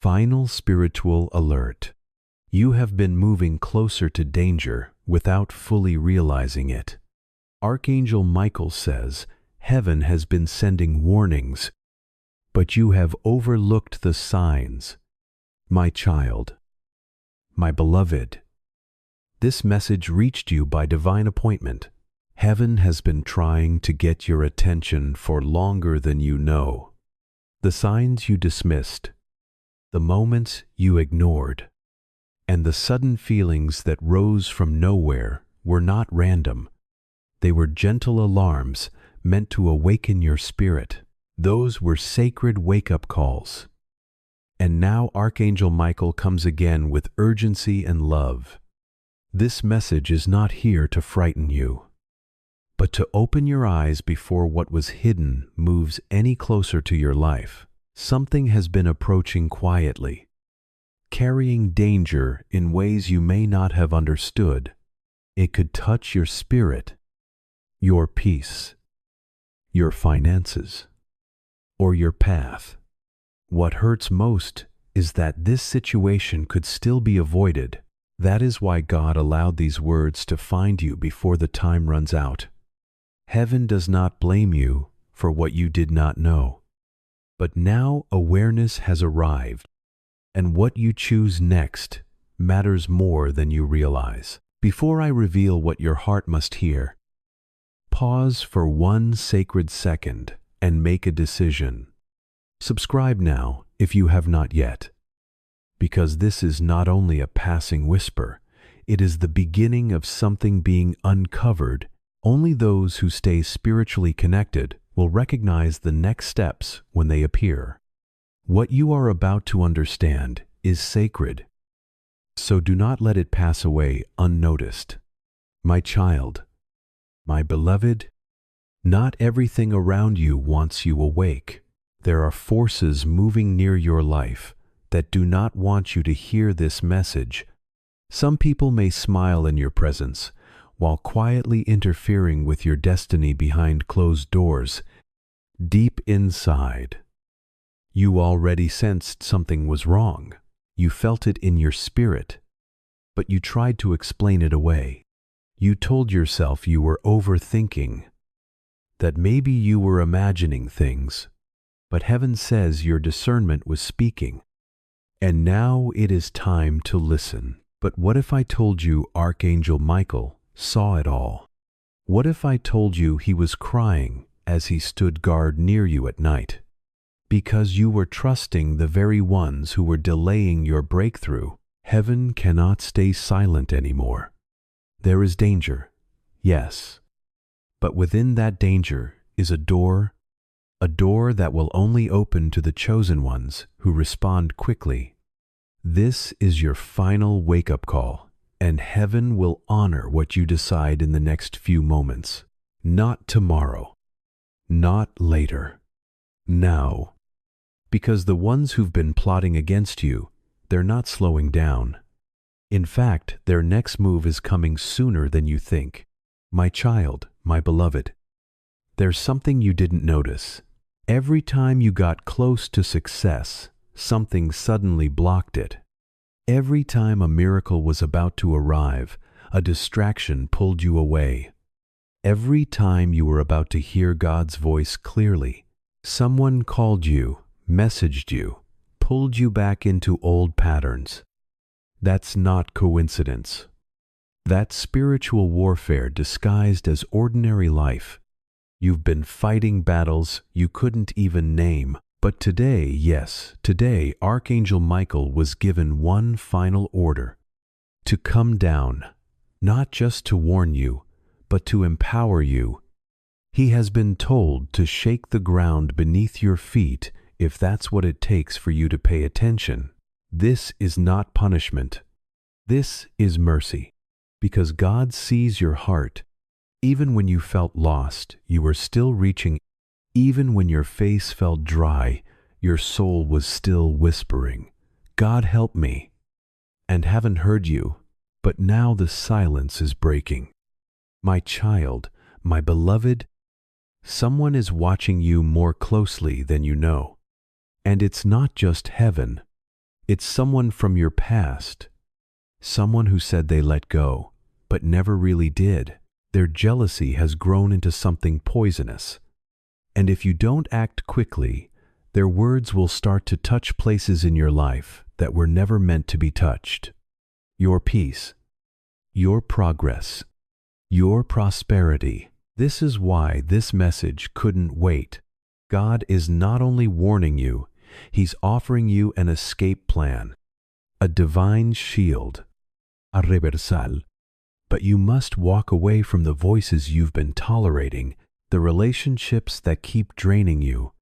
Final spiritual alert. You have been moving closer to danger without fully realizing it. Archangel Michael says, heaven has been sending warnings, but you have overlooked the signs. My child, my beloved, this message reached you by divine appointment. Heaven has been trying to get your attention for longer than you know. The signs you dismissed, the moments you ignored, and the sudden feelings that rose from nowhere were not random. They were gentle alarms meant to awaken your spirit. Those were sacred wake-up calls. And now Archangel Michael comes again with urgency and love. This message is not here to frighten you, but to open your eyes before what was hidden moves any closer to your life. Something has been approaching quietly, carrying danger in ways you may not have understood. It could touch your spirit, your peace, your finances, or your path. What hurts most is that this situation could still be avoided. That is why God allowed these words to find you before the time runs out. Heaven does not blame you for what you did not know. But now awareness has arrived, and what you choose next matters more than you realize. Before I reveal what your heart must hear, pause for one sacred second and make a decision. Subscribe now if you have not yet, because this is not only a passing whisper, it is the beginning of something being uncovered. Only those who stay spiritually connected will recognize the next steps when they appear. What you are about to understand is sacred, so do not let it pass away unnoticed. My child, my beloved, not everything around you wants you awake. There are forces moving near your life that do not want you to hear this message. Some people may smile in your presence, while quietly interfering with your destiny behind closed doors. Deep inside, you already sensed something was wrong. You felt it in your spirit, but you tried to explain it away. You told yourself you were overthinking, that maybe you were imagining things, but heaven says your discernment was speaking. And now it is time to listen. But what if I told you Archangel Michael saw it all? What if I told you he was crying as he stood guard near you at night? Because you were trusting the very ones who were delaying your breakthrough. Heaven cannot stay silent anymore. There is danger, yes, but within that danger is a door that will only open to the chosen ones who respond quickly. This is your final wake-up call, and heaven will honor what you decide in the next few moments. Not tomorrow, not later, now. Because the ones who've been plotting against you, they're not slowing down. In fact, their next move is coming sooner than you think. My child, my beloved, there's something you didn't notice. Every time you got close to success, something suddenly blocked it. Every time a miracle was about to arrive, a distraction pulled you away. Every time you were about to hear God's voice clearly, someone called you, messaged you, pulled you back into old patterns. That's not coincidence. That's spiritual warfare disguised as ordinary life. You've been fighting battles you couldn't even name. But today, yes, today, Archangel Michael was given one final order: to come down, not just to warn you, but to empower you. He has been told to shake the ground beneath your feet if that's what it takes for you to pay attention. This is not punishment. This is mercy, because God sees your heart. Even when you felt lost, you were still reaching. Even when your face felt dry, your soul was still whispering, "God help me," and haven't heard you, but now the silence is breaking. My child, my beloved, someone is watching you more closely than you know. And it's not just heaven. It's someone from your past, someone who said they let go, but never really did. Their jealousy has grown into something poisonous. And if you don't act quickly, their words will start to touch places in your life that were never meant to be touched. Your peace, your progress, your prosperity. This is why this message couldn't wait. God is not only warning you, He's offering you an escape plan, a divine shield, a reversal. But you must walk away from the voices you've been tolerating, the relationships that keep draining you,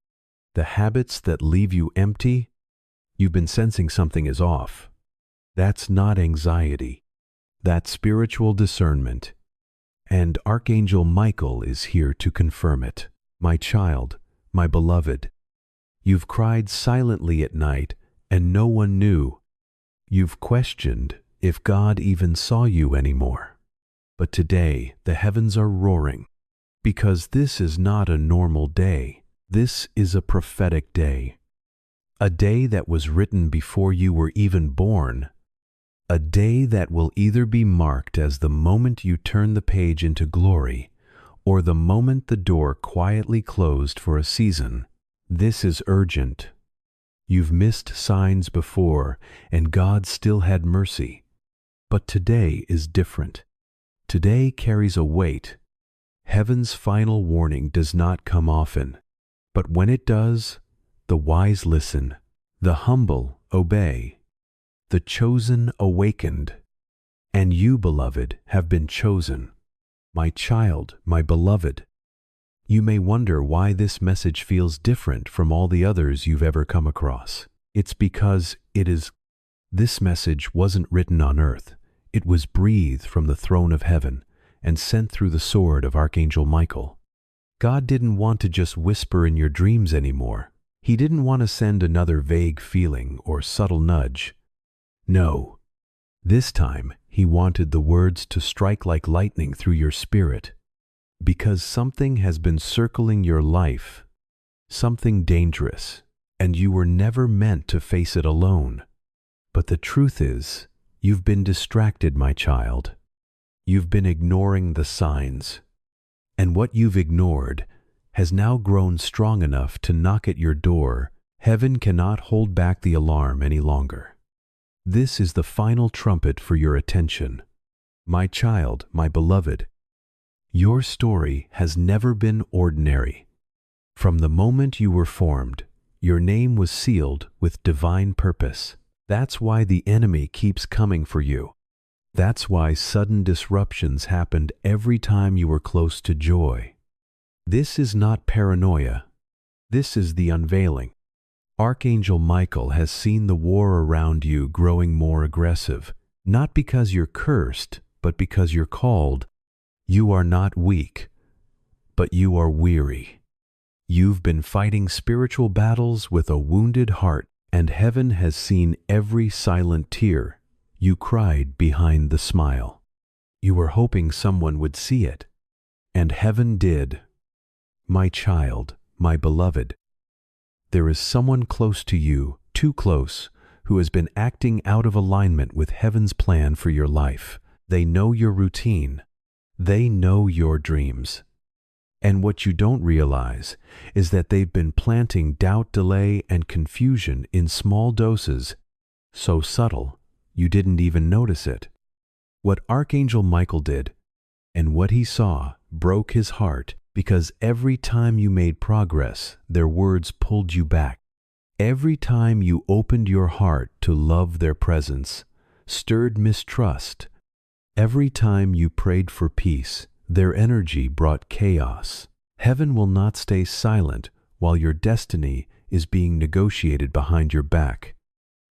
the habits that leave you empty. You've been sensing something is off. That's not anxiety. That's spiritual discernment. And Archangel Michael is here to confirm it. My child, my beloved, you've cried silently at night and no one knew. You've questioned if God even saw you anymore. But today the heavens are roaring, because this is not a normal day. This is a prophetic day. A day that was written before you were even born. A day that will either be marked as the moment you turn the page into glory, or the moment the door quietly closed for a season. This is urgent. You've missed signs before, and God still had mercy. But today is different. Today carries a weight. Heaven's final warning does not come often. But when it does, the wise listen, the humble obey, the chosen awakened. And you, beloved, have been chosen. My child, my beloved. You may wonder why this message feels different from all the others you've ever come across. It's because this message wasn't written on earth. It was breathed from the throne of heaven and sent through the sword of Archangel Michael. God didn't want to just whisper in your dreams anymore. He didn't want to send another vague feeling or subtle nudge. No, this time He wanted the words to strike like lightning through your spirit. Because something has been circling your life, something dangerous, and you were never meant to face it alone. But the truth is, you've been distracted, my child. You've been ignoring the signs. And what you've ignored has now grown strong enough to knock at your door. Heaven cannot hold back the alarm any longer. This is the final trumpet for your attention. My child, my beloved, your story has never been ordinary. From the moment you were formed, your name was sealed with divine purpose. That's why the enemy keeps coming for you. That's why sudden disruptions happened every time you were close to joy. This is not paranoia. This is the unveiling. Archangel Michael has seen the war around you growing more aggressive, not because you're cursed, but because you're called. You are not weak, but you are weary. You've been fighting spiritual battles with a wounded heart, and heaven has seen every silent tear you cried behind the smile. You were hoping someone would see it, and heaven did. My child, my beloved, there is someone close to you, too close, who has been acting out of alignment with heaven's plan for your life. They know your routine. They know your dreams. And what you don't realize is that they've been planting doubt, delay, and confusion in small doses, so subtle you didn't even notice it. What Archangel Michael did, and what he saw, broke his heart, because every time you made progress, their words pulled you back. Every time you opened your heart to love, their presence stirred mistrust. Every time you prayed for peace, their energy brought chaos. Heaven will not stay silent while your destiny is being negotiated behind your back.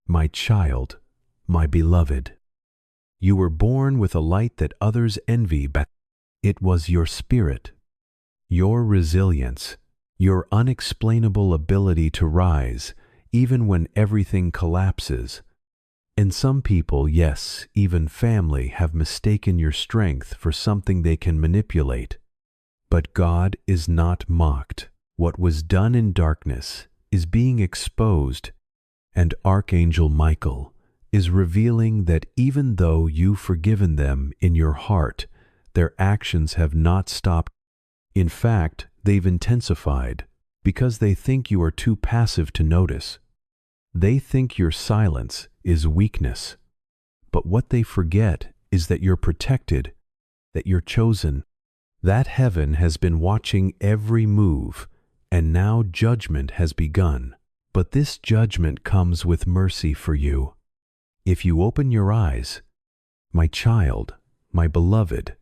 My child, my beloved, you were born with a light that others envy, but it was your spirit, your resilience, your unexplainable ability to rise even when everything collapses. And some people, yes, even family, have mistaken your strength for something they can manipulate. But God is not mocked. What was done in darkness is being exposed, And Archangel Michael is revealing that even though you've forgiven them in your heart, their actions have not stopped. In fact, they've intensified because they think you are too passive to notice. They think your silence is weakness. But what they forget is that you're protected, that you're chosen, that heaven has been watching every move, and now judgment has begun. But this judgment comes with mercy for you. If you open your eyes, my child, my beloved,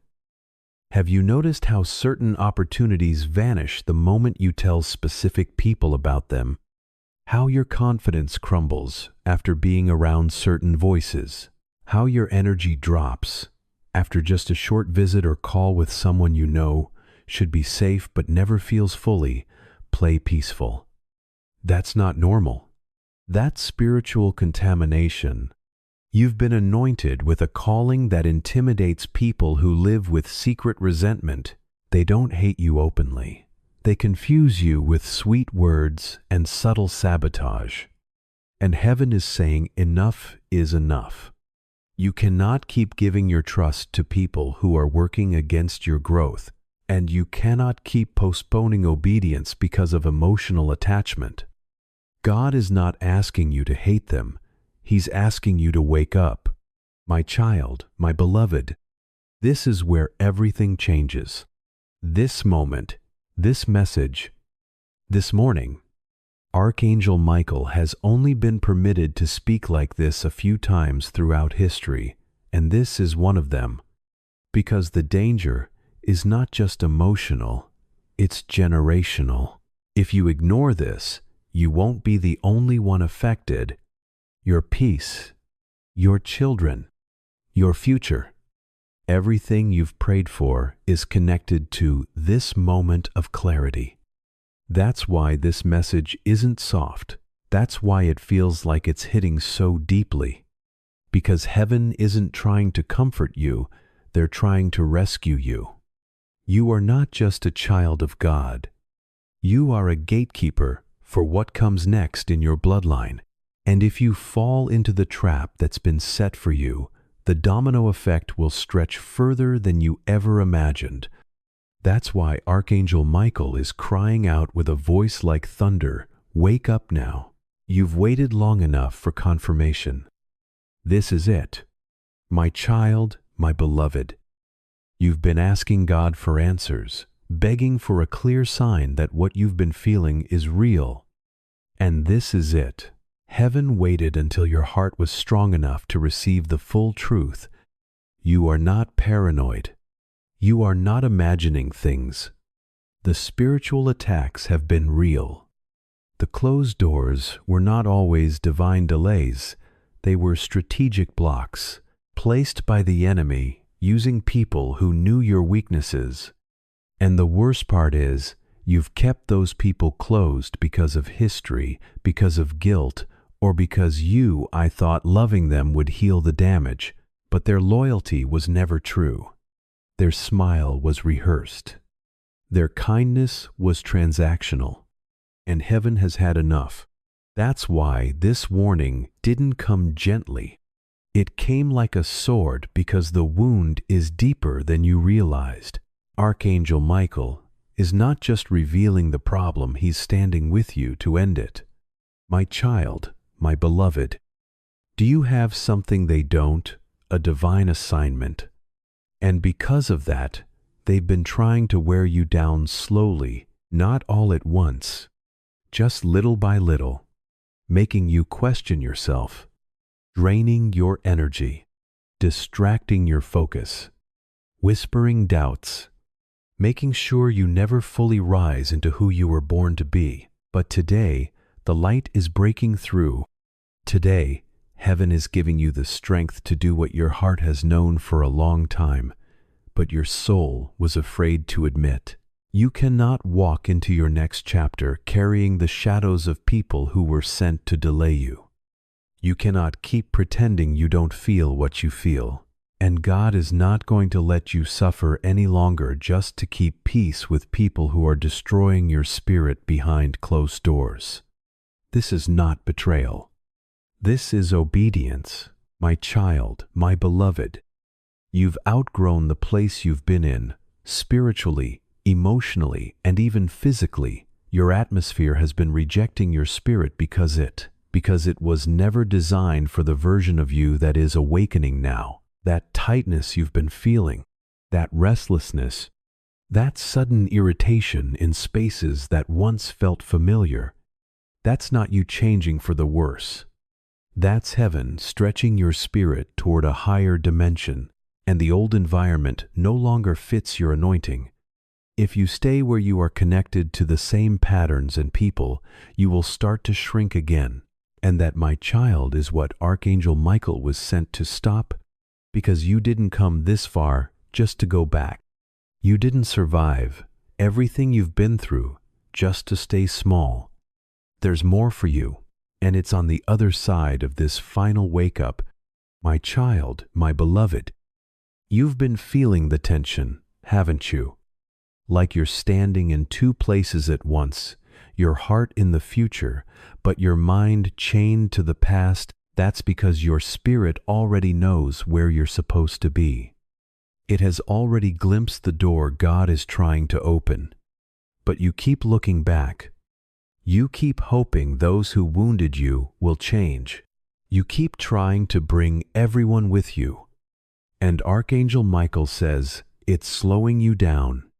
have you noticed how certain opportunities vanish the moment you tell specific people about them? How your confidence crumbles after being around certain voices? How your energy drops after just a short visit or call with someone you know should be safe but never feels fully peaceful? That's not normal. That's spiritual contamination. You've been anointed with a calling that intimidates people who live with secret resentment. They don't hate you openly. They confuse you with sweet words and subtle sabotage. And heaven is saying enough is enough. You cannot keep giving your trust to people who are working against your growth, and you cannot keep postponing obedience because of emotional attachment. God is not asking you to hate them. He's asking you to wake up. My child, my beloved, this is where everything changes. This moment, this message, this morning, Archangel Michael has only been permitted to speak like this a few times throughout history, and this is one of them. Because the danger is not just emotional, it's generational. If you ignore this, you won't be the only one affected. Your peace, your children, your future, everything you've prayed for is connected to this moment of clarity. That's why this message isn't soft. That's why it feels like it's hitting so deeply. Because heaven isn't trying to comfort you, they're trying to rescue you. You are not just a child of God. You are a gatekeeper for what comes next in your bloodline. And if you fall into the trap that's been set for you, the domino effect will stretch further than you ever imagined. That's why Archangel Michael is crying out with a voice like thunder, "Wake up now. You've waited long enough for confirmation. This is it. My child, my beloved. You've been asking God for answers, begging for a clear sign that what you've been feeling is real. And this is it. Heaven waited until your heart was strong enough to receive the full truth. You are not paranoid. You are not imagining things. The spiritual attacks have been real. The closed doors were not always divine delays. They were strategic blocks, placed by the enemy using people who knew your weaknesses. And the worst part is, you've kept those people closed because of history, because of guilt, or because I thought loving them would heal the damage, but their loyalty was never true. Their smile was rehearsed. Their kindness was transactional. And heaven has had enough. That's why this warning didn't come gently. It came like a sword because the wound is deeper than you realized. Archangel Michael is not just revealing the problem, he's standing with you to end it. My child, my beloved, do you have something they don't? A divine assignment. And because of that, they've been trying to wear you down slowly, not all at once, just little by little, making you question yourself, draining your energy, distracting your focus, whispering doubts, making sure you never fully rise into who you were born to be. But today, the light is breaking through. Today, heaven is giving you the strength to do what your heart has known for a long time, but your soul was afraid to admit. You cannot walk into your next chapter carrying the shadows of people who were sent to delay you. You cannot keep pretending you don't feel what you feel. And God is not going to let you suffer any longer just to keep peace with people who are destroying your spirit behind closed doors. This is not betrayal. This is obedience, my child, my beloved. You've outgrown the place you've been in, spiritually, emotionally, and even physically. Your atmosphere has been rejecting your spirit because it was never designed for the version of you that is awakening now. That tightness you've been feeling, that restlessness, that sudden irritation in spaces that once felt familiar, that's not you changing for the worse. That's heaven stretching your spirit toward a higher dimension, and the old environment no longer fits your anointing. If you stay where you are connected to the same patterns and people, you will start to shrink again. And that, my child, is what Archangel Michael was sent to stop, because you didn't come this far just to go back. You didn't survive everything you've been through just to stay small. There's more for you, and it's on the other side of this final wake-up. My child, my beloved, you've been feeling the tension, haven't you? Like you're standing in two places at once, your heart in the future, but your mind chained to the past. That's because your spirit already knows where you're supposed to be. It has already glimpsed the door God is trying to open. But you keep looking back. You keep hoping those who wounded you will change. You keep trying to bring everyone with you. And Archangel Michael says it's slowing you down.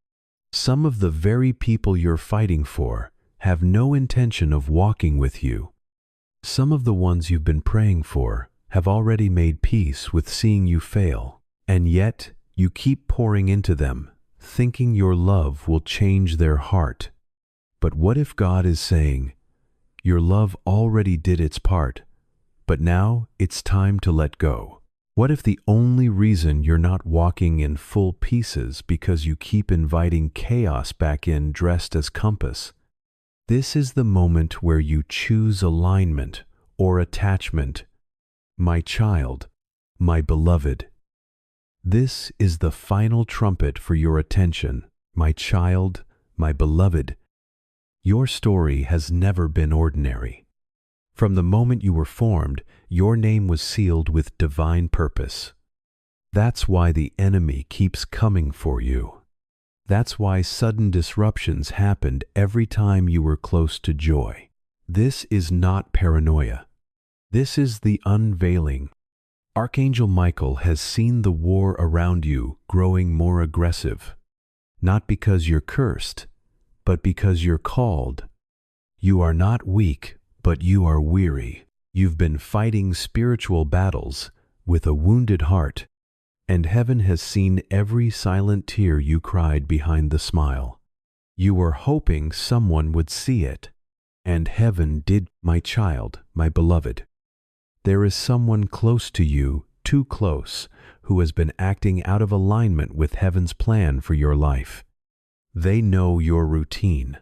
Some of the very people you're fighting for have no intention of walking with you. Some of the ones you've been praying for have already made peace with seeing you fail, and yet you keep pouring into them, thinking your love will change their heart. But what if God is saying, your love already did its part, but now it's time to let go? What if the only reason you're not walking in full peace is because you keep inviting chaos back in dressed as compass? This is the moment where you choose alignment or attachment. My child, my beloved. This is the final trumpet for your attention, my child, my beloved. Your story has never been ordinary. From the moment you were formed, your name was sealed with divine purpose. That's why the enemy keeps coming for you. That's why sudden disruptions happened every time you were close to joy. This is not paranoia. This is the unveiling. Archangel Michael has seen the war around you growing more aggressive. Not because you're cursed, but because you're called. You are not weak, but you are weary. You've been fighting spiritual battles with a wounded heart, and heaven has seen every silent tear you cried behind the smile. You were hoping someone would see it, and heaven did. My child, my beloved. There is someone close to you, too close, who has been acting out of alignment with heaven's plan for your life. They know your routine.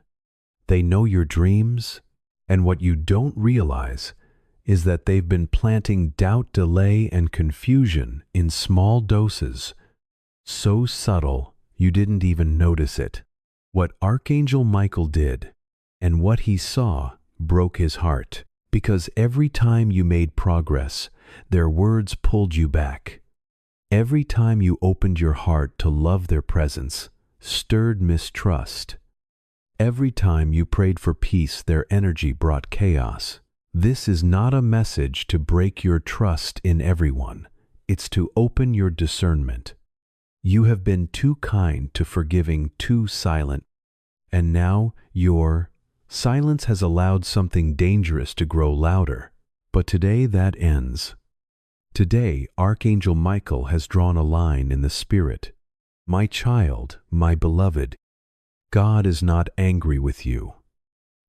They know your dreams, and what you don't realize is that they've been planting doubt, delay, and confusion in small doses, so subtle you didn't even notice it. What Archangel Michael did, and what he saw, broke his heart, because every time you made progress, their words pulled you back. Every time you opened your heart to love, their presence stirred mistrust. Every time you prayed for peace, their energy brought chaos. This is not a message to break your trust in everyone. It's to open your discernment. You have been too kind to forgiving, too silent, and now your silence has allowed something dangerous to grow louder. But today that ends. Today, Archangel Michael has drawn a line in the spirit. My child, my beloved, God is not angry with you.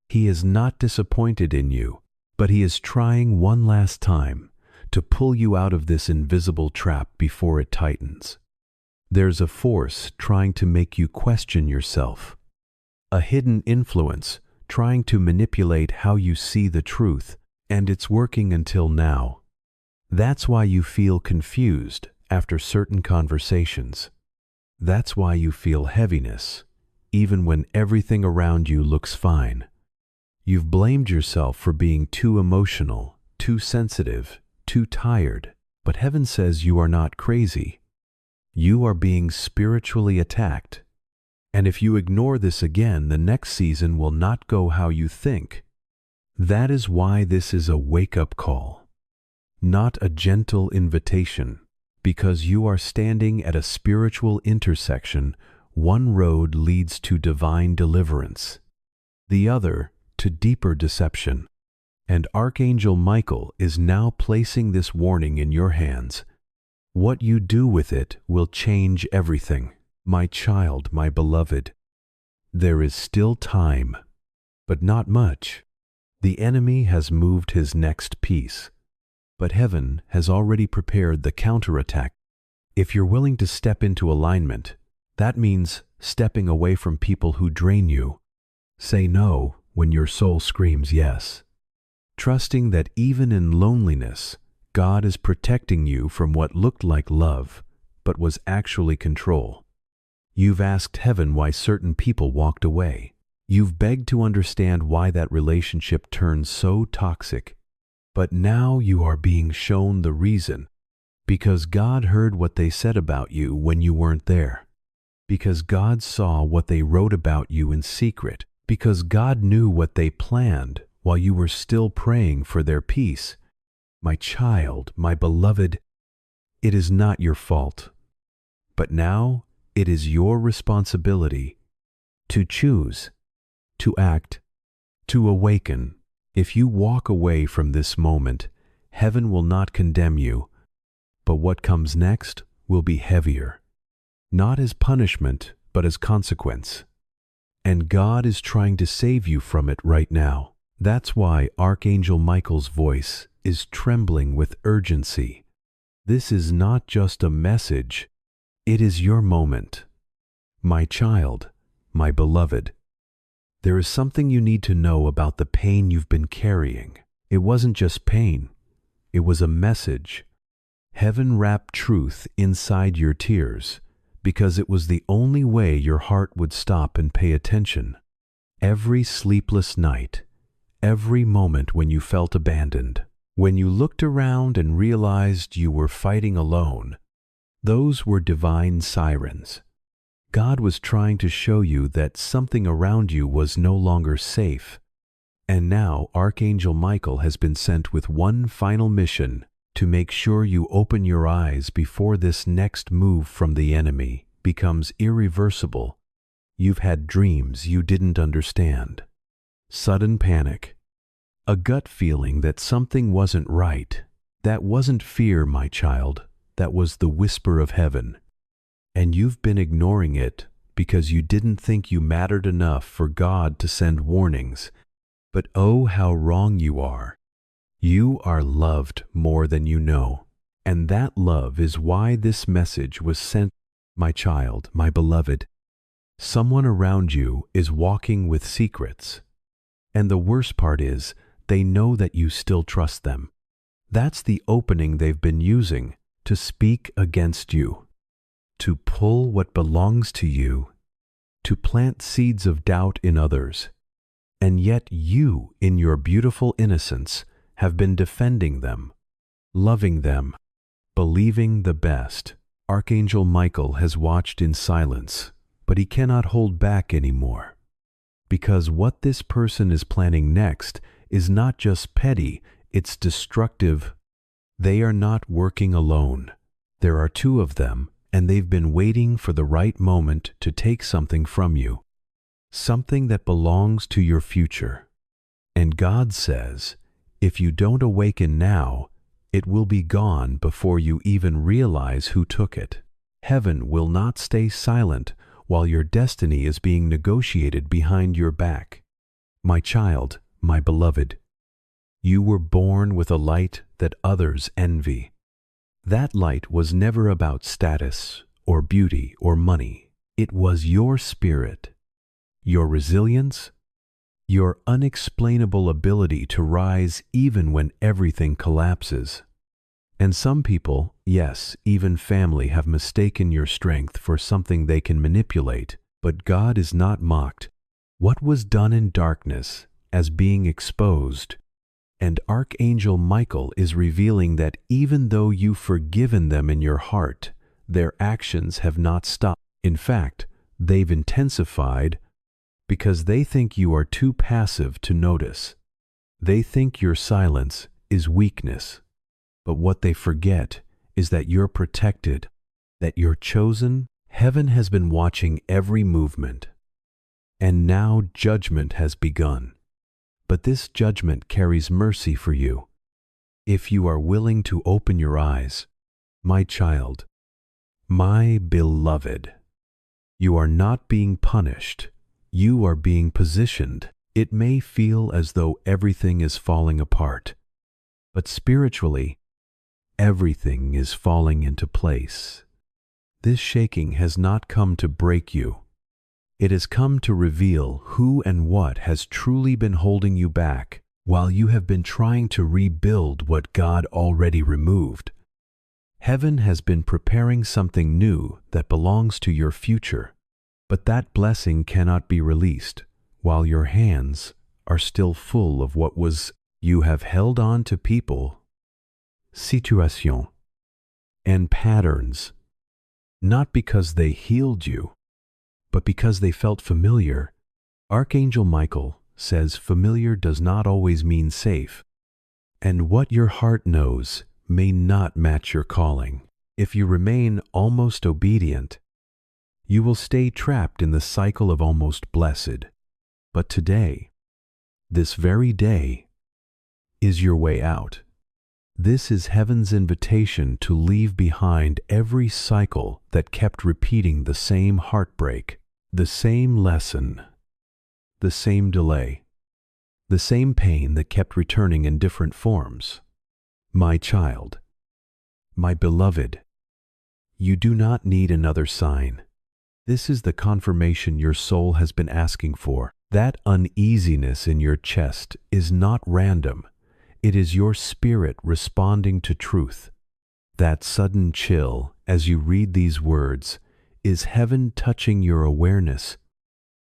He is not disappointed in you, but He is trying one last time to pull you out of this invisible trap before it tightens. There's a force trying to make you question yourself, a hidden influence trying to manipulate how you see the truth, and it's working until now. That's why you feel confused after certain conversations. That's why you feel heaviness, even when everything around you looks fine. You've blamed yourself for being too emotional, too sensitive, too tired. But heaven says you are not crazy. You are being spiritually attacked. And if you ignore this again, the next season will not go how you think. That is why this is a wake-up call, not a gentle invitation, because you are standing at a spiritual intersection. One road leads to divine deliverance, the other to deeper deception. And Archangel Michael is now placing this warning in your hands. What you do with it will change everything. My child, my beloved, there is still time, but not much. The enemy has moved his next piece, but heaven has already prepared the counterattack. If you're willing to step into alignment, that means stepping away from people who drain you. Say no when your soul screams yes. Trusting that even in loneliness, God is protecting you from what looked like love, but was actually control. You've asked heaven why certain people walked away. You've begged to understand why that relationship turned so toxic. But now you are being shown the reason. Because God heard what they said about you when you weren't there. Because God saw what they wrote about you in secret. Because God knew what they planned while you were still praying for their peace. My child, my beloved, it is not your fault. But now it is your responsibility to choose, to act, to awaken. If you walk away from this moment, heaven will not condemn you, but what comes next will be heavier, not as punishment, but as consequence. And God is trying to save you from it right now. That's why Archangel Michael's voice is trembling with urgency. This is not just a message, it is your moment. My child, my beloved, there is something you need to know about the pain you've been carrying. It wasn't just pain, it was a message. Heaven wrapped truth inside your tears, because it was the only way your heart would stop and pay attention. Every sleepless night, every moment when you felt abandoned, when you looked around and realized you were fighting alone, those were divine sirens. God was trying to show you that something around you was no longer safe. And now Archangel Michael has been sent with one final mission, to make sure you open your eyes before this next move from the enemy becomes irreversible. You've had dreams you didn't understand, sudden panic, a gut feeling that something wasn't right. That wasn't fear, my child, that was the whisper of heaven. And you've been ignoring it because you didn't think you mattered enough for God to send warnings. But oh, how wrong you are. You are loved more than you know, and that love is why this message was sent. My child, my beloved, someone around you is walking with secrets, and the worst part is they know that you still trust them. That's the opening they've been using to speak against you, to pull what belongs to you, to plant seeds of doubt in others, and yet you, in your beautiful innocence, have been defending them, loving them, believing the best. Archangel Michael has watched in silence, but he cannot hold back anymore. Because what this person is planning next is not just petty, it's destructive. They are not working alone. There are two of them, and they've been waiting for the right moment to take something from you, something that belongs to your future. And God says, if you don't awaken now, it will be gone before you even realize who took it. Heaven will not stay silent while your destiny is being negotiated behind your back. My child, my beloved, you were born with a light that others envy. That light was never about status or beauty or money. It was your spirit, your resilience, your unexplainable ability to rise even when everything collapses. And some people, yes, even family, have mistaken your strength for something they can manipulate. But God is not mocked. What was done in darkness as being exposed And Archangel Michael is revealing that even though you've forgiven them in your heart, their actions have not stopped. In fact, they've intensified because they think you are too passive to notice. They think your silence is weakness. But what they forget is that you're protected, that you're chosen. Heaven has been watching every movement. And now judgment has begun. But this judgment carries mercy for you. If you are willing to open your eyes, my child, my beloved, you are not being punished. You are being positioned. It may feel as though everything is falling apart, but spiritually, everything is falling into place. This shaking has not come to break you. It has come to reveal who and what has truly been holding you back while you have been trying to rebuild what God already removed. Heaven has been preparing something new that belongs to your future, but that blessing cannot be released while your hands are still full of what was. You have held on to people, situations, and patterns, not because they healed you, but because they felt familiar. Archangel Michael says familiar does not always mean safe, and what your heart knows may not match your calling. If you remain almost obedient, you will stay trapped in the cycle of almost blessed. But today, this very day, is your way out. This is heaven's invitation to leave behind every cycle that kept repeating the same heartbreak, the same lesson, the same delay, the same pain that kept returning in different forms. My child, my beloved, you do not need another sign. This is the confirmation your soul has been asking for. That uneasiness in your chest is not random. It is your spirit responding to truth. That sudden chill as you read these words is heaven touching your awareness,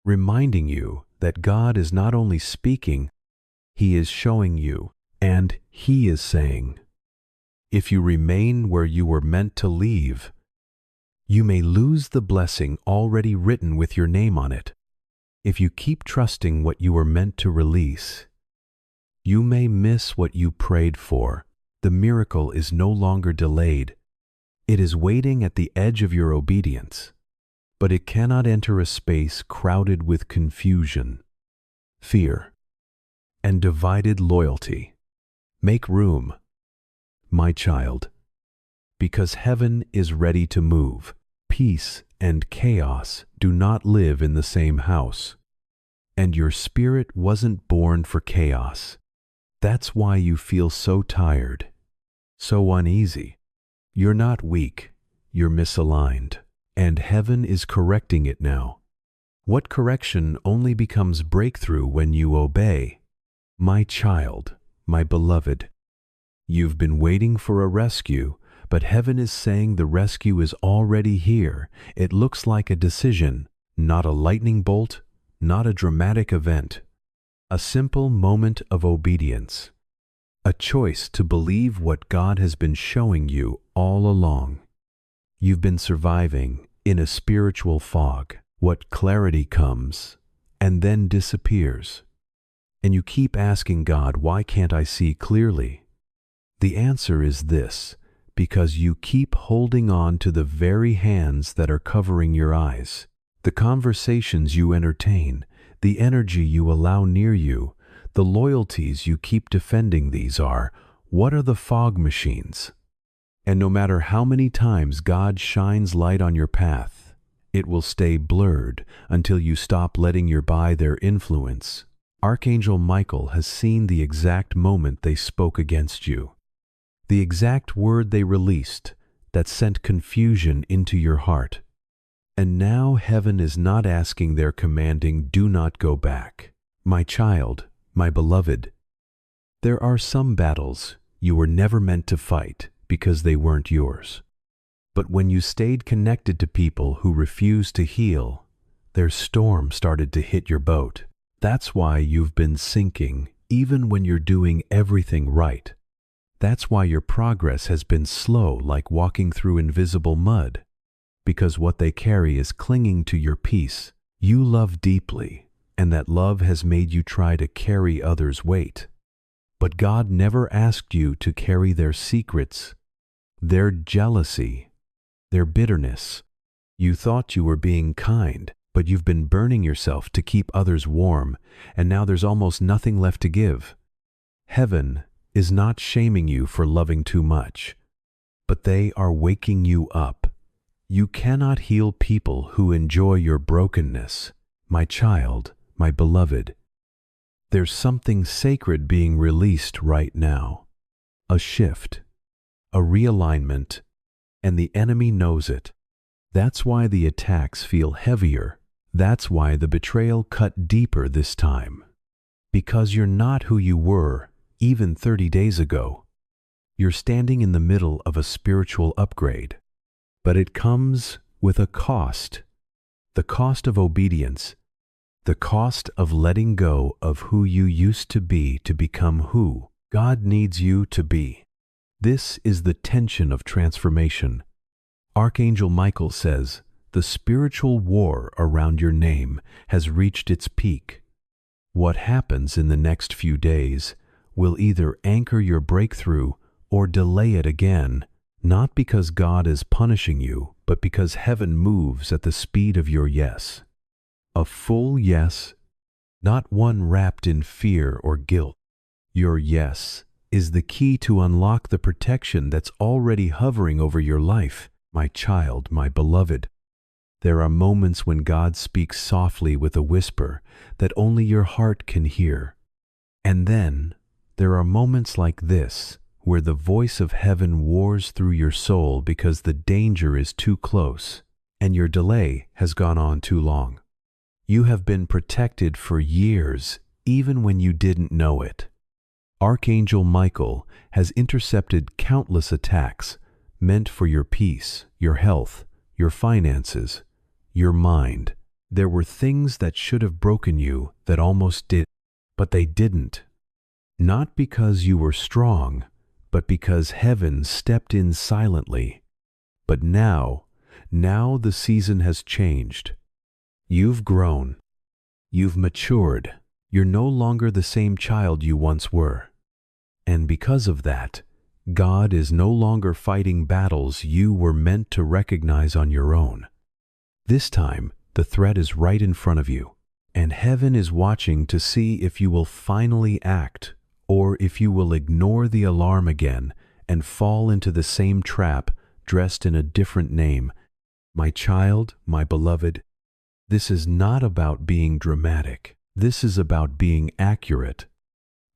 reminding you that God is not only speaking, He is showing you, and He is saying, if you remain where you were meant to leave, you may lose the blessing already written with your name on it. If you keep trusting what you were meant to release, you may miss what you prayed for. The miracle is no longer delayed. It is waiting at the edge of your obedience, but it cannot enter a space crowded with confusion, fear, and divided loyalty. Make room, my child, because heaven is ready to move. Peace and chaos do not live in the same house, and your spirit wasn't born for chaos. That's why you feel so tired, so uneasy. You're not weak, you're misaligned, and heaven is correcting it now. What correction only becomes breakthrough when you obey. My child, my beloved, you've been waiting for a rescue, but heaven is saying the rescue is already here. It looks like a decision, not a lightning bolt, not a dramatic event. A simple moment of obedience. A choice to believe what God has been showing you all along. You've been surviving in a spiritual fog. What clarity comes and then disappears. And you keep asking God, why can't I see clearly? The answer is this: because you keep holding on to the very hands that are covering your eyes. The conversations you entertain, the energy you allow near you, the loyalties you keep defending, these are what are the fog machines. And no matter how many times God shines light on your path, it will stay blurred until you stop letting your by their influence. Archangel Michael has seen the exact moment they spoke against you. The exact word they released that sent confusion into your heart. And now heaven is not asking, they're commanding, do not go back. My child, my beloved, there are some battles you were never meant to fight because they weren't yours. But when you stayed connected to people who refused to heal, their storm started to hit your boat. That's why you've been sinking even when you're doing everything right. That's why your progress has been slow, like walking through invisible mud, because what they carry is clinging to your peace. You love deeply, and that love has made you try to carry others' weight. But God never asked you to carry their secrets, their jealousy, their bitterness. You thought you were being kind, but you've been burning yourself to keep others warm, and now there's almost nothing left to give. Heaven is not shaming you for loving too much, but they are waking you up. You cannot heal people who enjoy your brokenness, my child, my beloved. There's something sacred being released right now. A shift, a realignment, and the enemy knows it. That's why the attacks feel heavier. That's why the betrayal cut deeper this time. Because you're not who you were even 30 days ago. You're standing in the middle of a spiritual upgrade. But it comes with a cost. The cost of obedience. The cost of letting go of who you used to be to become who God needs you to be. This is the tension of transformation. Archangel Michael says, the spiritual war around your name has reached its peak. What happens in the next few days will either anchor your breakthrough or delay it again, not because God is punishing you, but because heaven moves at the speed of your yes. A full yes, not one wrapped in fear or guilt. Your yes is the key to unlock the protection that's already hovering over your life, my child, my beloved. There are moments when God speaks softly with a whisper that only your heart can hear. And then there are moments like this, where the voice of heaven wars through your soul because the danger is too close and your delay has gone on too long. You have been protected for years, even when you didn't know it. Archangel Michael has intercepted countless attacks meant for your peace, your health, your finances, your mind. There were things that should have broken you that almost did, but they didn't. Not because you were strong, but because heaven stepped in silently. But now the season has changed. You've grown. You've matured. You're no longer the same child you once were. And because of that, God is no longer fighting battles you were meant to recognize on your own. This time, the threat is right in front of you, and heaven is watching to see if you will finally act, or if you will ignore the alarm again and fall into the same trap dressed in a different name. My child, my beloved, this is not about being dramatic. This is about being accurate.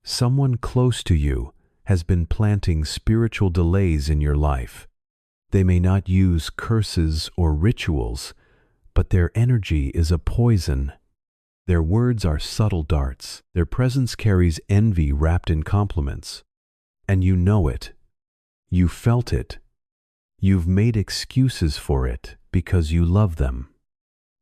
Someone close to you has been planting spiritual delays in your life. They may not use curses or rituals, but their energy is a poison. Their words are subtle darts. Their presence carries envy wrapped in compliments. And you know it. You felt it. You've made excuses for it because you love them.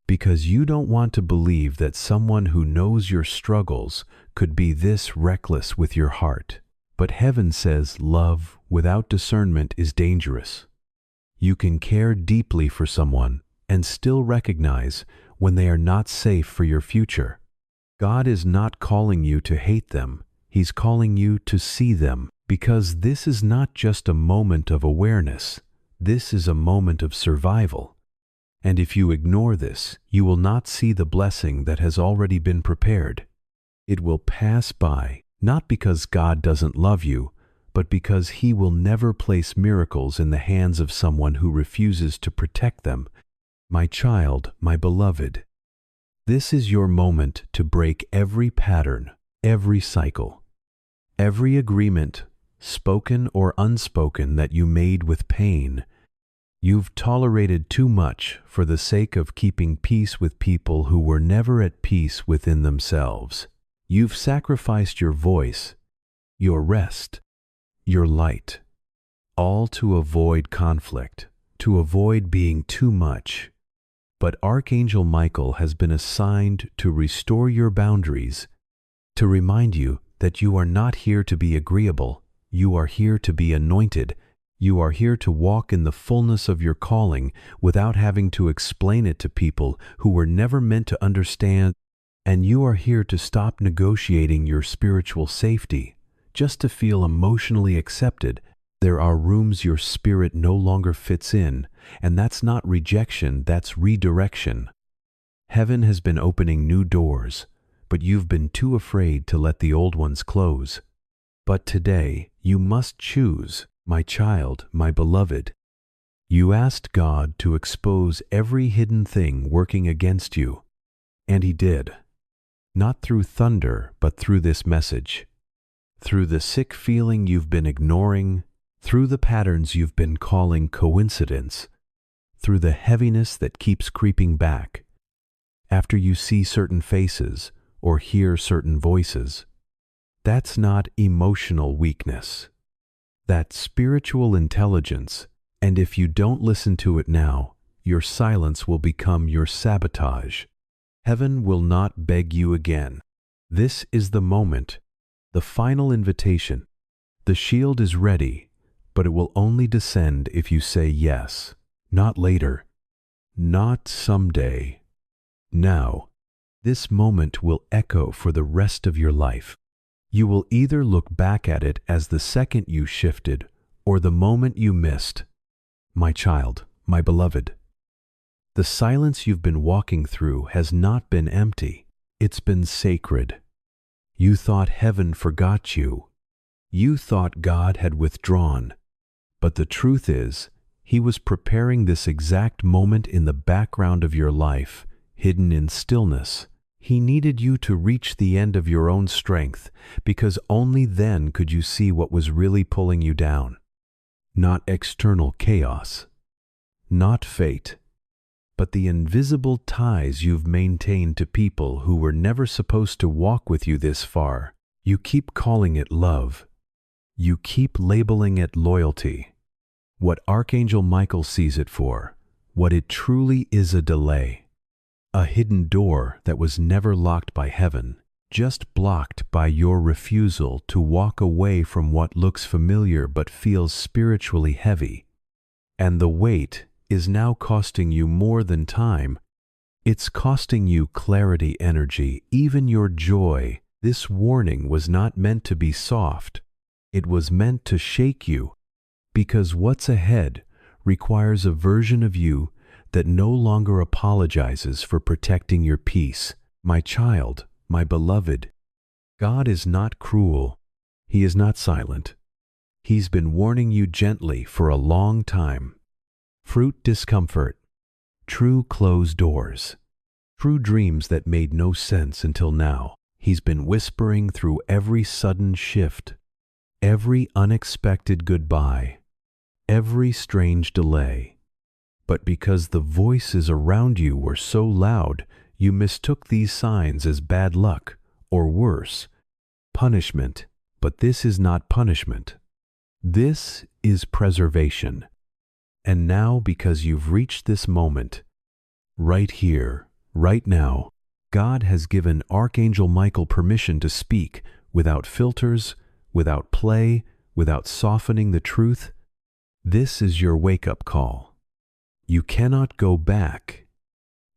Because you don't want to believe that someone who knows your struggles could be this reckless with your heart. But heaven says love without discernment is dangerous. You can care deeply for someone and still recognize when they are not safe for your future. God is not calling you to hate them. He's calling you to see them, because this is not just a moment of awareness. This is a moment of survival. And if you ignore this, you will not see the blessing that has already been prepared. It will pass by, not because God doesn't love you, but because He will never place miracles in the hands of someone who refuses to protect them. My child, my beloved, this is your moment to break every pattern, every cycle, every agreement, spoken or unspoken, that you made with pain. You've tolerated too much for the sake of keeping peace with people who were never at peace within themselves. You've sacrificed your voice, your rest, your light, all to avoid conflict, to avoid being too much. But Archangel Michael has been assigned to restore your boundaries, to remind you that you are not here to be agreeable, you are here to be anointed. You are here to walk in the fullness of your calling without having to explain it to people who were never meant to understand. And you are here to stop negotiating your spiritual safety, just to feel emotionally accepted. There are rooms your spirit no longer fits in, and that's not rejection, that's redirection. Heaven has been opening new doors, but you've been too afraid to let the old ones close. But today, you must choose, my child, my beloved. You asked God to expose every hidden thing working against you, and He did. Not through thunder, but through this message. Through the sick feeling you've been ignoring, through the patterns you've been calling coincidence, through the heaviness that keeps creeping back, after you see certain faces or hear certain voices. That's not emotional weakness. That's spiritual intelligence, and if you don't listen to it now, your silence will become your sabotage. Heaven will not beg you again. This is the moment, the final invitation. The shield is ready, but it will only descend if you say yes. Not later, not someday. Now, this moment will echo for the rest of your life. You will either look back at it as the second you shifted or the moment you missed. My child, my beloved, the silence you've been walking through has not been empty. It's been sacred. You thought heaven forgot you. You thought God had withdrawn. But the truth is, He was preparing this exact moment in the background of your life, hidden in stillness. He needed you to reach the end of your own strength, because only then could you see what was really pulling you down. Not external chaos, not fate, but the invisible ties you've maintained to people who were never supposed to walk with you this far. You keep calling it love. You keep labeling it loyalty. What Archangel Michael sees it for, what it truly is, a delay. A hidden door that was never locked by heaven, just blocked by your refusal to walk away from what looks familiar but feels spiritually heavy. And the weight is now costing you more than time. It's costing you clarity, energy, even your joy. This warning was not meant to be soft. It was meant to shake you, because what's ahead requires a version of you that no longer apologizes for protecting your peace. My child, my beloved, God is not cruel. He is not silent. He's been warning you gently for a long time. Fruit discomfort, true closed doors, true dreams that made no sense until now. He's been whispering through every sudden shift, every unexpected goodbye, every strange delay. But because the voices around you were so loud, you mistook these signs as bad luck, or worse, punishment. But this is not punishment. This is preservation. And now, because you've reached this moment, right here, right now, God has given Archangel Michael permission to speak without filters, without play, without softening the truth. This is your wake-up call. You cannot go back.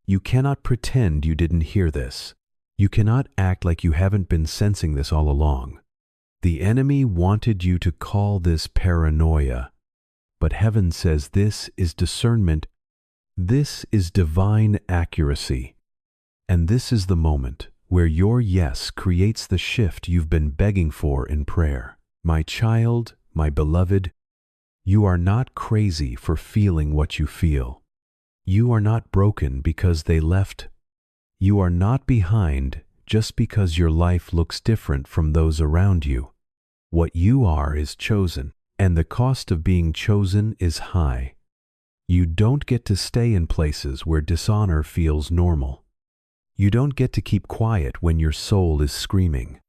You cannot pretend you didn't hear this. You cannot act like you haven't been sensing this all along. The enemy wanted you to call this paranoia, but heaven says this is discernment. This is divine accuracy. And this is the moment where your yes creates the shift you've been begging for in prayer. My child, my beloved, you are not crazy for feeling what you feel. You are not broken because they left. You are not behind just because your life looks different from those around you. What you are is chosen, and the cost of being chosen is high. You don't get to stay in places where dishonor feels normal. You don't get to keep quiet when your soul is screaming.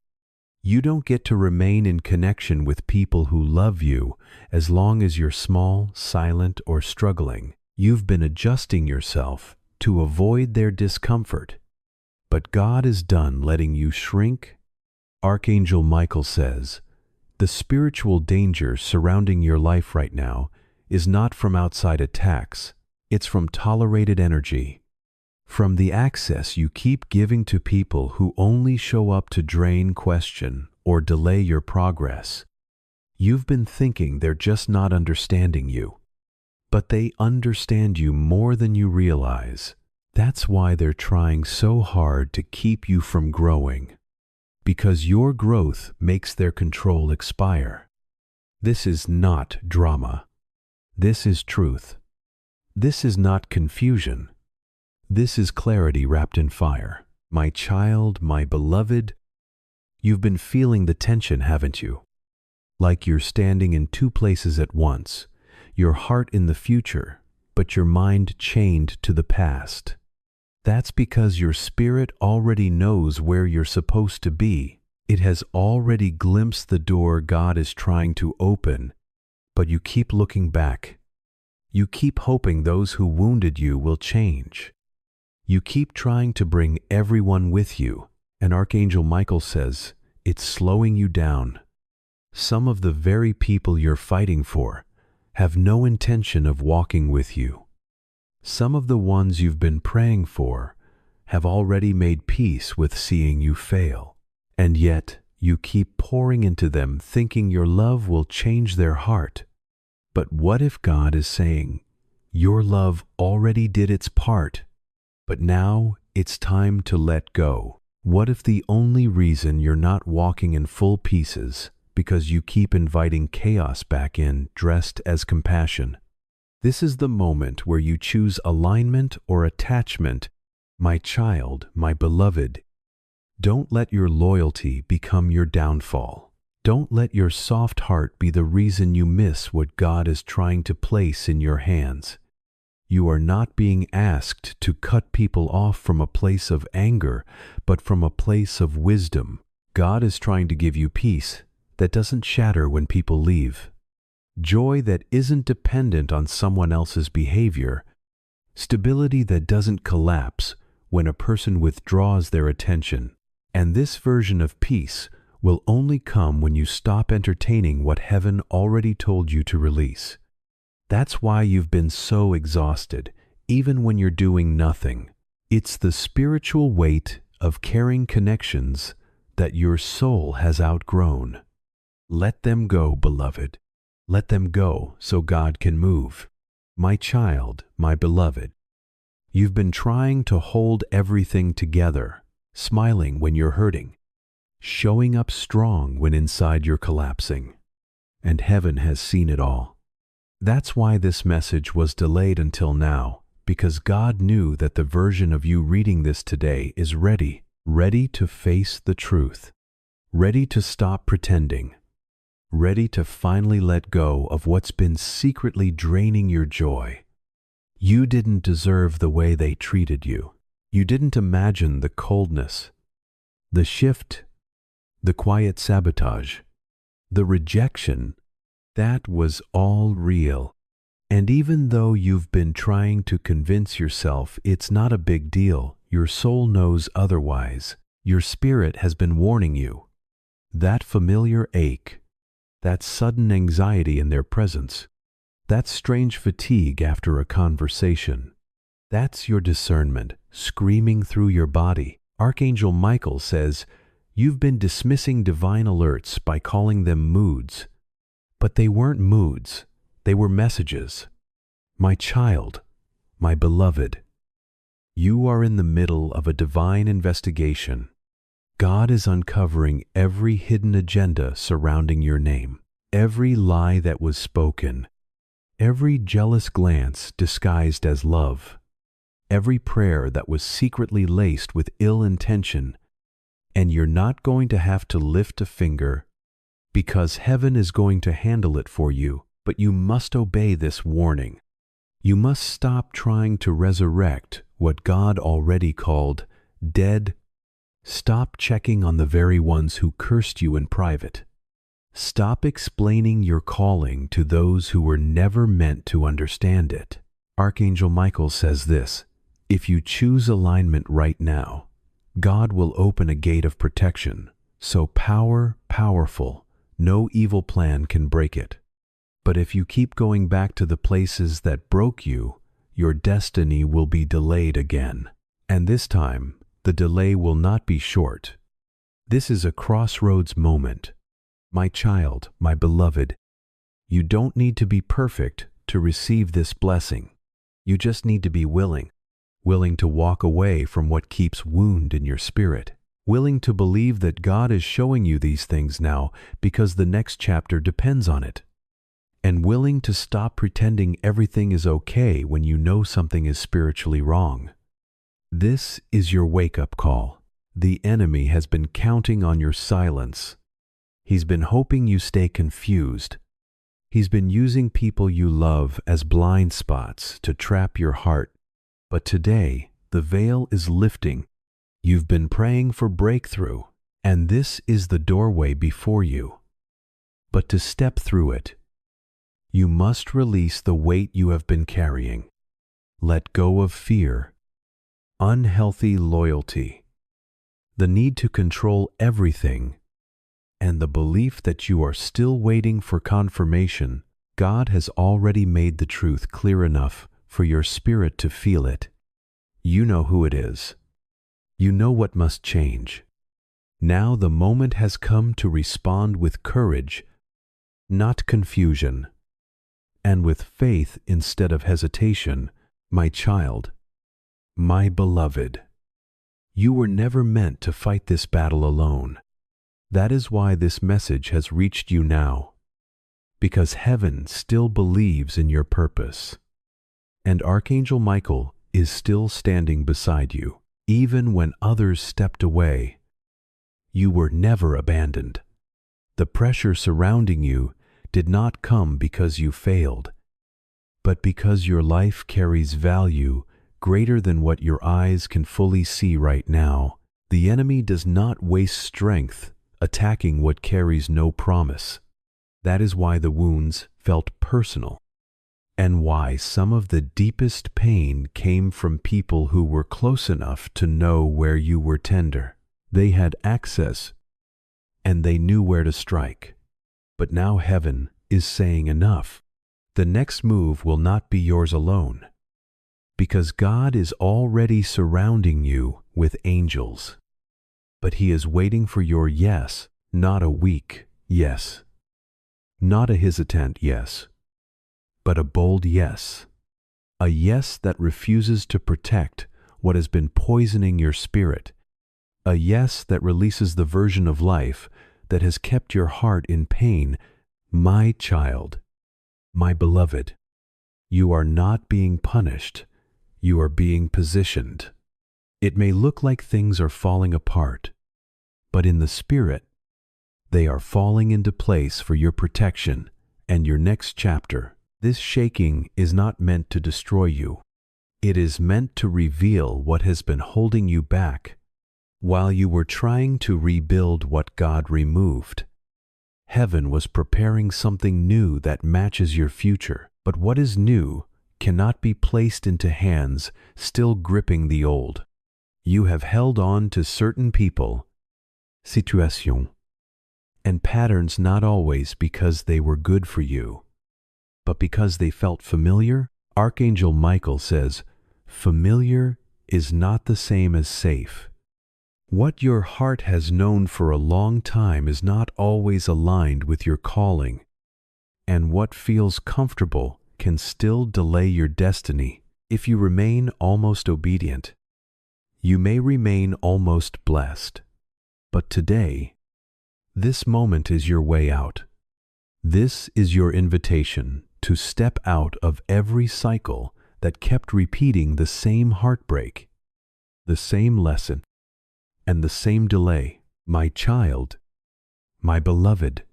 You don't get to remain in connection with people who love you as long as you're small, silent, or struggling. You've been adjusting yourself to avoid their discomfort. But God is done letting you shrink. Archangel Michael says, the spiritual danger surrounding your life right now is not from outside attacks, it's from tolerated energy. From the access you keep giving to people who only show up to drain, question, or delay your progress. You've been thinking they're just not understanding you. But they understand you more than you realize. That's why they're trying so hard to keep you from growing. Because your growth makes their control expire. This is not drama. This is truth. This is not confusion. This is clarity wrapped in fire. My child, my beloved, you've been feeling the tension, haven't you? Like you're standing in two places at once, your heart in the future, but your mind chained to the past. That's because your spirit already knows where you're supposed to be. It has already glimpsed the door God is trying to open, but you keep looking back. You keep hoping those who wounded you will change. You keep trying to bring everyone with you, and Archangel Michael says, it's slowing you down. Some of the very people you're fighting for have no intention of walking with you. Some of the ones you've been praying for have already made peace with seeing you fail, and yet you keep pouring into them thinking your love will change their heart. But what if God is saying, your love already did its part, but now it's time to let go? What if the only reason you're not walking in full pieces because you keep inviting chaos back in dressed as compassion? This is the moment where you choose alignment or attachment. My child, my beloved, don't let your loyalty become your downfall. Don't let your soft heart be the reason you miss what God is trying to place in your hands. You are not being asked to cut people off from a place of anger, but from a place of wisdom. God is trying to give you peace that doesn't shatter when people leave. Joy that isn't dependent on someone else's behavior. Stability that doesn't collapse when a person withdraws their attention. And this version of peace will only come when you stop entertaining what heaven already told you to release. That's why you've been so exhausted, even when you're doing nothing. It's the spiritual weight of carrying connections that your soul has outgrown. Let them go, beloved. Let them go so God can move. My child, my beloved, you've been trying to hold everything together, smiling when you're hurting, showing up strong when inside you're collapsing. And heaven has seen it all. That's why this message was delayed until now, because God knew that the version of you reading this today is ready to face the truth, ready to stop pretending, ready to finally let go of what's been secretly draining your joy. You didn't deserve the way they treated you. You didn't imagine the coldness, the shift, the quiet sabotage, the rejection. That was all real. And even though you've been trying to convince yourself it's not a big deal, your soul knows otherwise. Your spirit has been warning you. That familiar ache, that sudden anxiety in their presence, that strange fatigue after a conversation, that's your discernment screaming through your body. Archangel Michael says, you've been dismissing divine alerts by calling them moods. But they weren't moods, they were messages. My child, my beloved, you are in the middle of a divine investigation. God is uncovering every hidden agenda surrounding your name, every lie that was spoken, every jealous glance disguised as love, every prayer that was secretly laced with ill intention. And you're not going to have to lift a finger, because heaven is going to handle it for you, but you must obey this warning. You must stop trying to resurrect what God already called dead. Stop checking on the very ones who cursed you in private. Stop explaining your calling to those who were never meant to understand it. Archangel Michael says this, if you choose alignment right now, God will open a gate of protection, so powerful, no evil plan can break it. But if you keep going back to the places that broke you, your destiny will be delayed again. And this time, the delay will not be short. This is a crossroads moment. My child, my beloved, you don't need to be perfect to receive this blessing. You just need to be willing to walk away from what keeps wound in your spirit, willing to believe that God is showing you these things now because the next chapter depends on it, and willing to stop pretending everything is okay when you know something is spiritually wrong. This is your wake-up call. The enemy has been counting on your silence. He's been hoping you stay confused. He's been using people you love as blind spots to trap your heart. But today, the veil is lifting. You've been praying for breakthrough, and this is the doorway before you. But to step through it, you must release the weight you have been carrying. Let go of fear, unhealthy loyalty, the need to control everything, and the belief that you are still waiting for confirmation. God has already made the truth clear enough for your spirit to feel it. You know who it is. You know what must change. Now the moment has come to respond with courage, not confusion, and with faith instead of hesitation. My child, my beloved, you were never meant to fight this battle alone. That is why this message has reached you now, because heaven still believes in your purpose. And Archangel Michael is still standing beside you, even when others stepped away. You were never abandoned. The pressure surrounding you did not come because you failed, but because your life carries value greater than what your eyes can fully see right now. The enemy does not waste strength attacking what carries no promise. That is why the wounds felt personal, and why some of the deepest pain came from people who were close enough to know where you were tender. They had access, and they knew where to strike. But now heaven is saying enough. The next move will not be yours alone, because God is already surrounding you with angels. But He is waiting for your yes, not a weak yes, not a hesitant yes, but a bold yes. A yes that refuses to protect what has been poisoning your spirit. A yes that releases the version of life that has kept your heart in pain. My child, my beloved, you are not being punished. You are being positioned. It may look like things are falling apart, but in the spirit, they are falling into place for your protection and your next chapter. This shaking is not meant to destroy you. It is meant to reveal what has been holding you back while you were trying to rebuild what God removed. Heaven was preparing something new that matches your future, but what is new cannot be placed into hands still gripping the old. You have held on to certain people, situations, and patterns not always because they were good for you, but because they felt familiar. Archangel Michael says, familiar is not the same as safe. What your heart has known for a long time is not always aligned with your calling, and what feels comfortable can still delay your destiny. If you remain almost obedient, you may remain almost blessed. But today, this moment is your way out. This is your invitation to step out of every cycle that kept repeating the same heartbreak, the same lesson, and the same delay. My child, my beloved,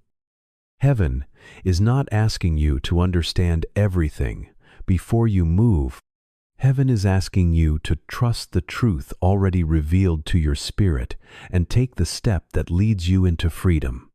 heaven is not asking you to understand everything before you move. Heaven is asking you to trust the truth already revealed to your spirit and take the step that leads you into freedom.